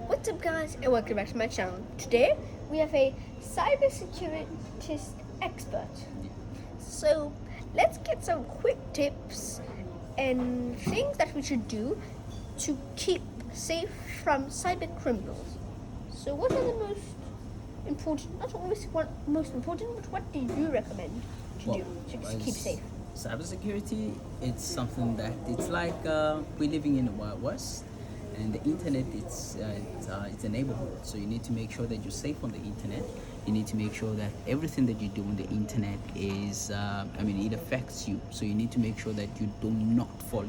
What's up guys and welcome back to my channel. Today we have a cybersecurity expert. So let's get some quick tips and things that we should do to keep safe from cyber criminals. So what are the most important, not always what most important, but what do you recommend to do to keep safe? Cybersecurity, it's something that it's like we're living in the Wild West, and the internet it's a neighborhood. So you need to make sure that you're safe on the internet. You need to make sure that everything that you do on the internet is it affects you. So you need to make sure that you do not fall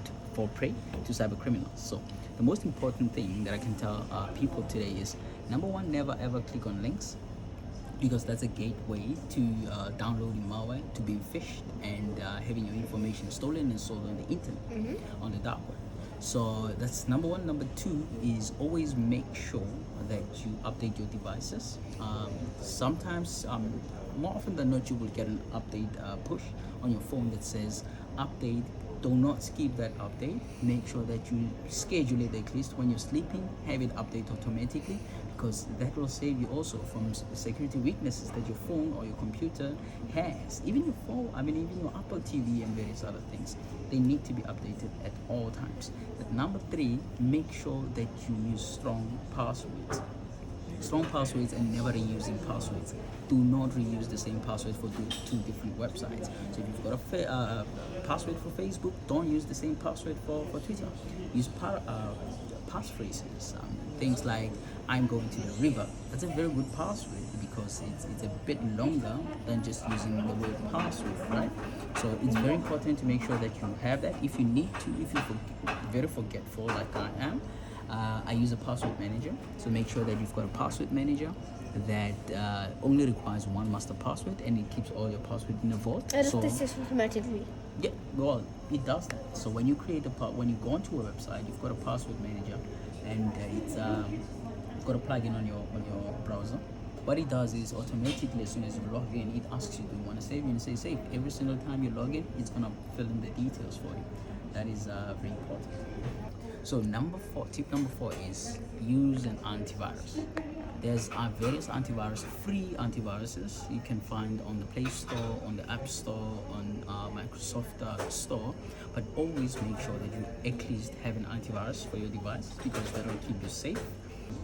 prey to cyber criminals. So the most important thing that I can tell people today is, number one, never ever click on links, because that's a gateway to downloading malware, to being phished, and having your information stolen and sold on the internet, on the dark web. So that's number one. Number two is always make sure that you update your devices. Sometimes, more often than not, you will get an update push on your phone that says update. Do not skip that update. Make sure that you schedule it at least when you're sleeping. Have it update automatically, because that will save you also from security weaknesses that your phone or your computer has. Even your phone, even your Apple TV and various other things, they need to be updated at all times. But number three, make sure that you use strong passwords. Strong passwords and never reusing passwords. Do not reuse the same password for two different websites. So if you've got a password for Facebook, don't use the same password for Twitter. Use passphrases. Things like "I'm going to the river." That's a very good password because it's a bit longer than just using the word password, right? So it's very important to make sure that you have that. If you need to, if you're very forgetful like I am, I use a password manager. So make sure that you've got a password manager that only requires one master password, and it keeps all your passwords in a vault. And so, this is automatically? Yeah, well, it does that. So when you when you go onto a website, you've got a password manager, and you've got a plugin on your browser. What it does is automatically, as soon as you log in, it asks you, do you want to save? You say save. Every single time you log in, it's gonna fill in the details for you. That is very important. So tip number four is use an antivirus. There's various antivirus, free antiviruses you can find on the Play Store, on the App Store, on Microsoft Store. But always make sure that you at least have an antivirus for your device, because that will keep you safe.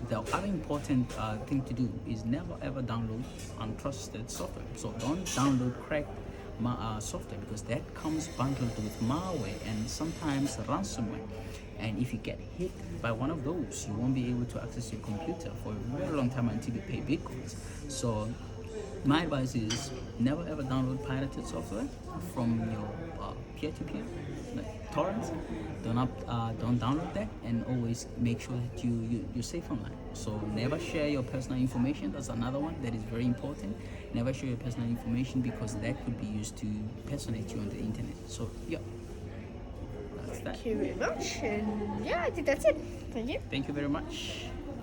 The other important thing to do is never ever download untrusted software. So don't download cracked software, because that comes bundled with malware and sometimes ransomware. And if you get hit by one of those, you won't be able to access your computer for a very long time until you pay bitcoins. So my advice is never ever download pirated software from your peer-to-peer, like torrents. Don't download that, and always make sure that you're safe online. So never share your personal information. That's another one that is very important. Never share your personal information, because that could be used to personate you on the internet. So yeah. Thank you very much, and yeah, I think that's it. Thank you. Thank you very much.